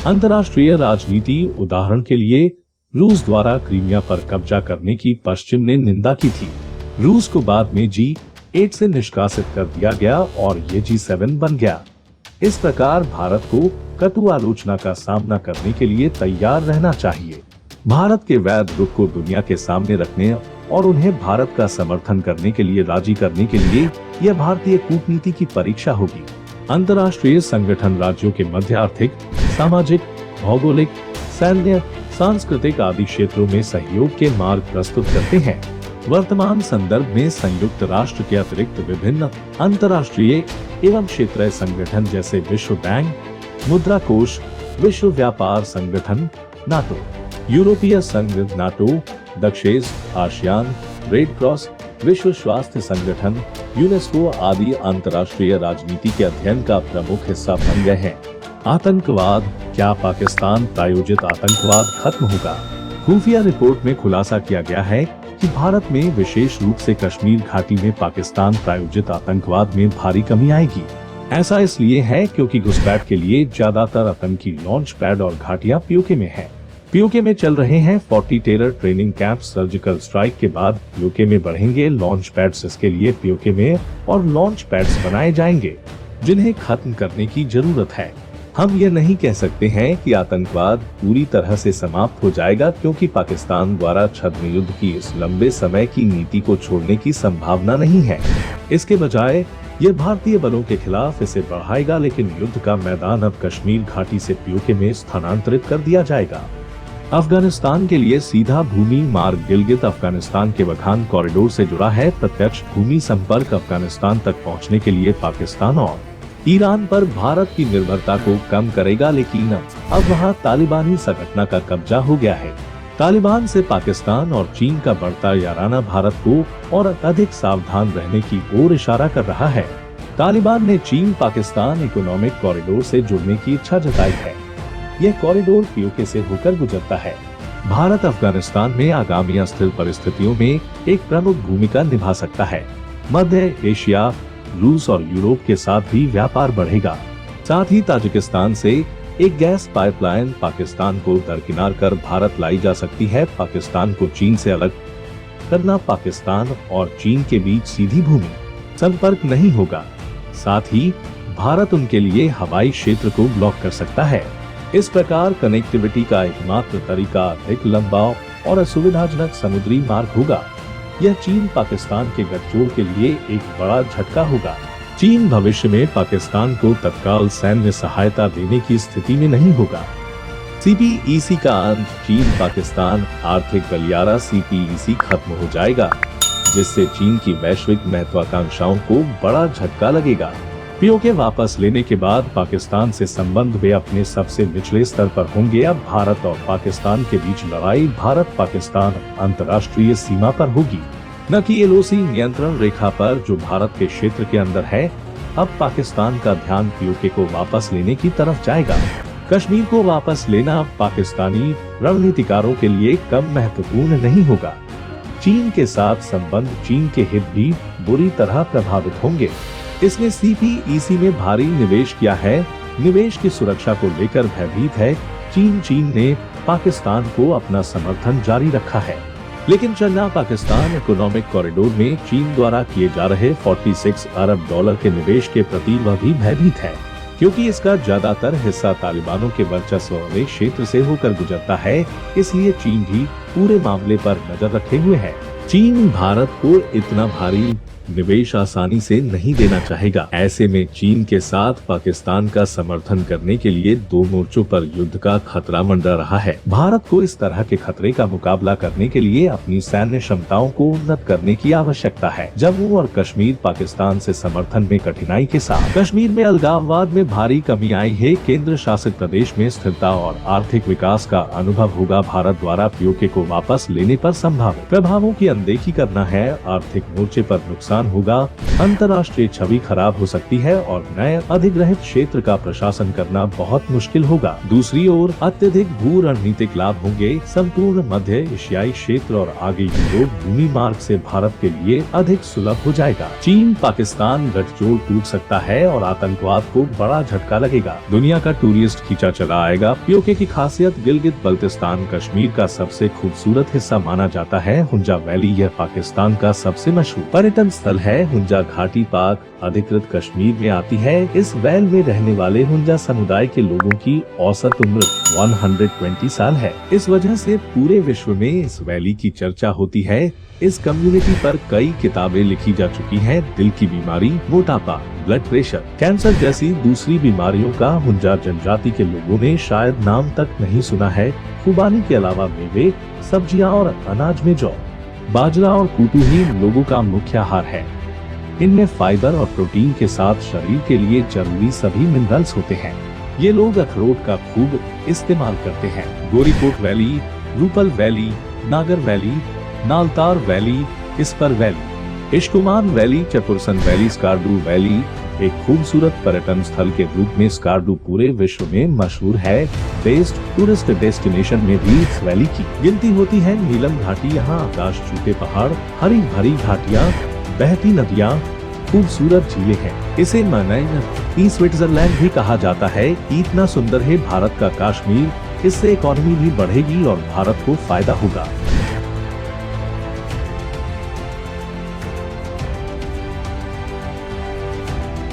अंतर्राष्ट्रीय राजनीति, उदाहरण के लिए रूस द्वारा क्रीमिया पर कब्जा करने की पश्चिम ने निंदा की थी। रूस को बाद में G8 से निष्कासित कर दिया गया और ये G7 बन गया। इस प्रकार भारत को कटु आलोचना का सामना करने के लिए तैयार रहना चाहिए। भारत के वैध रुख को दुनिया के सामने रखने और उन्हें भारत का समर्थन करने के लिए राजी करने के लिए यह भारतीय कूटनीति की परीक्षा होगी। अंतर्राष्ट्रीय संगठन राज्यों के मध्य आर्थिक, सामाजिक, भौगोलिक, सैन्य, सांस्कृतिक आदि क्षेत्रों में सहयोग के मार्ग प्रस्तुत करते हैं। वर्तमान संदर्भ में संयुक्त राष्ट्र के अतिरिक्त विभिन्न अंतर्राष्ट्रीय एवं क्षेत्रीय संगठन जैसे विश्व बैंक, मुद्रा कोष, विश्व व्यापार संगठन, नाटो, यूरोपीय संघ नाटो, दक्षेस, आसियान, रेड क्रॉस, विश्व स्वास्थ्य संगठन, यूनेस्को आदि अंतर्राष्ट्रीय राजनीति के अध्ययन का प्रमुख हिस्सा बन गए हैं। आतंकवाद, क्या पाकिस्तान प्रायोजित आतंकवाद खत्म होगा? खुफिया रिपोर्ट में खुलासा किया गया है कि भारत में विशेष रूप से कश्मीर घाटी में पाकिस्तान प्रायोजित आतंकवाद में भारी कमी आएगी। ऐसा इसलिए है क्योंकि घुसपैठ के लिए ज्यादातर आतंकी लॉन्च पैड और घाटियां पीओके में हैं। पीओके में चल रहे हैं 40 terror training camp. Surgical strike के बाद पीओके में बढ़ेंगे लॉन्च पैड्स। इसके लिए पीओके में और लॉन्च पैड्स बनाए जाएंगे जिन्हें खत्म करने की जरूरत है। हम ये नहीं कह सकते हैं कि आतंकवाद पूरी तरह से समाप्त हो जाएगा क्योंकि पाकिस्तान द्वारा छद्म युद्ध की इस लंबे समय की नीति को छोड़ने की संभावना नहीं है। इसके बजाय ये भारतीय बलों के खिलाफ इसे बढ़ाएगा, लेकिन युद्ध का मैदान अब कश्मीर घाटी से पीओके में स्थानांतरित कर दिया जाएगा। अफगानिस्तान के लिए सीधा भूमि मार्ग गिलगित अफगानिस्तान के वखान कॉरिडोर से जुड़ा है। प्रत्यक्ष भूमि संपर्क अफगानिस्तान तक पहुंचने के लिए पाकिस्तान और ईरान पर भारत की निर्भरता को कम करेगा, लेकिन अब वहां तालिबानी संगठन का कब्जा हो गया है। तालिबान से पाकिस्तान और चीन का बढ़ता याराना भारत को और अधिक सावधान रहने की ओर इशारा कर रहा है। तालिबान ने चीन पाकिस्तान इकोनॉमिक कॉरिडोर से जुड़ने की इच्छा जताई है। यह कॉरिडोर पीओके से होकर गुजरता है। भारत अफगानिस्तान में आगामी अस्थिर परिस्थितियों में एक प्रमुख भूमिका निभा सकता है। मध्य एशिया, रूस और यूरोप के साथ भी व्यापार बढ़ेगा। साथ ही ताजिकिस्तान से एक गैस पाइपलाइन पाकिस्तान को दरकिनार कर भारत लाई जा सकती है। पाकिस्तान को चीन से अलग करना, पाकिस्तान और चीन के बीच सीधी भूमि संपर्क नहीं होगा। साथ ही भारत उनके लिए हवाई क्षेत्र को ब्लॉक कर सकता है। इस प्रकार कनेक्टिविटी का एकमात्र तरीका अधिक लंबा और असुविधाजनक समुद्री मार्ग होगा। यह चीन पाकिस्तान के गठजोड़ के लिए एक बड़ा झटका होगा। चीन भविष्य में पाकिस्तान को तत्काल सैन्य सहायता देने की स्थिति में नहीं होगा। CPEC का अंत, चीन पाकिस्तान आर्थिक गलियारा CPEC खत्म हो जाएगा, जिससे चीन की वैश्विक महत्वाकांक्षाओं को बड़ा झटका लगेगा। पीओके वापस लेने के बाद पाकिस्तान से संबंध वे अपने सबसे निचले स्तर पर होंगे। अब भारत और पाकिस्तान के बीच लड़ाई भारत पाकिस्तान अंतर्राष्ट्रीय सीमा पर होगी, न कि LOC नियंत्रण रेखा पर जो भारत के क्षेत्र के अंदर है। अब पाकिस्तान का ध्यान पीओके को वापस लेने की तरफ जाएगा। कश्मीर को वापस लेना पाकिस्तानी रणनीतिकारों के लिए कम महत्वपूर्ण नहीं होगा। चीन के साथ संबंध, चीन के हित भी बुरी तरह प्रभावित होंगे। इसने CPEC में भारी निवेश किया है। निवेश की सुरक्षा को लेकर भयभीत है। चीन ने पाकिस्तान को अपना समर्थन जारी रखा है, लेकिन चन्ना पाकिस्तान इकोनॉमिक कॉरिडोर में चीन द्वारा किए जा रहे 46 अरब डॉलर के निवेश के प्रति वह भी भयभीत है, क्योंकि इसका ज्यादातर हिस्सा तालिबानों के वर्चस्व वाले क्षेत्र से होकर गुजरता है। इसलिए चीन भी पूरे मामले पर नजर रखे हुए है। चीन भारत को इतना भारी निवेश आसानी से नहीं देना चाहेगा। ऐसे में चीन के साथ पाकिस्तान का समर्थन करने के लिए दो मोर्चों पर युद्ध का खतरा मंडरा रहा है। भारत को इस तरह के खतरे का मुकाबला करने के लिए अपनी सैन्य क्षमताओं को उन्नत करने की आवश्यकता है। जम्मू और कश्मीर पाकिस्तान से समर्थन में कठिनाई के साथ कश्मीर में अलगाववाद में भारी कमी आई है। केंद्र शासित प्रदेश में स्थिरता और आर्थिक विकास का अनुभव होगा। भारत द्वारा पीओके को वापस लेने पर संभावित प्रभावों की अनदेखी करना है, आर्थिक मोर्चे पर नुकसान होगा, अंतर्राष्ट्रीय छवि खराब हो सकती है और नए अधिग्रहित क्षेत्र का प्रशासन करना बहुत मुश्किल होगा। दूसरी ओर अत्यधिक भू रणनीतिक लाभ होंगे। संपूर्ण मध्य एशियाई क्षेत्र और आगे यूरोप भूमि मार्ग से भारत के लिए अधिक सुलभ हो जाएगा। चीन पाकिस्तान गठजोड़ टूट सकता है और आतंकवाद को बड़ा झटका लगेगा। दुनिया का टूरिस्ट खींचा चला आएगा। पीओके की खासियत गिलगित बल्तिस्तान कश्मीर का सबसे खूबसूरत हिस्सा माना जाता है। हुंजा वैली यह पाकिस्तान का सबसे मशहूर पर्यटन स्थल है। हुंजा घाटी पाक अधिकृत कश्मीर में आती है। इस वैल में रहने वाले हुंजा समुदाय के लोगों की औसत उम्र 120 साल है। इस वजह से पूरे विश्व में इस वैली की चर्चा होती है। इस कम्युनिटी पर कई किताबें लिखी जा चुकी हैं। दिल की बीमारी, मोटापा, ब्लड प्रेशर, कैंसर जैसी दूसरी बीमारियों का हुंजा जनजाति के लोगों ने शायद नाम तक नहीं सुना है। खुबानी के अलावा मेवे, सब्जियां और अनाज में जौ, बाजरा और कूटू ही लोगों का मुख्य आहार है। इनमें फाइबर और प्रोटीन के साथ शरीर के लिए जरूरी सभी मिनरल्स होते हैं। ये लोग अखरोट का खूब इस्तेमाल करते हैं। Gorikot valley, Rupal valley, Nagar valley, Naltar valley, Ispar valley, Ishkoman valley, Chatursan valley, Skardu valley एक खूबसूरत पर्यटन स्थल के रूप में स्कार्डू पूरे विश्व में मशहूर है। बेस्ट टूरिस्ट डेस्टिनेशन में भी इस वैली की गिनती होती है। नीलम घाटी, यहाँ आकाश छूते पहाड़, हरी भरी घाटियाँ, बहती नदियाँ, खूबसूरत झीलें हैं। इसे माइनर स्विट्जरलैंड भी कहा जाता है। इतना सुंदर है भारत का कश्मीर। इससे इकोनॉमी भी बढ़ेगी और भारत को फायदा होगा।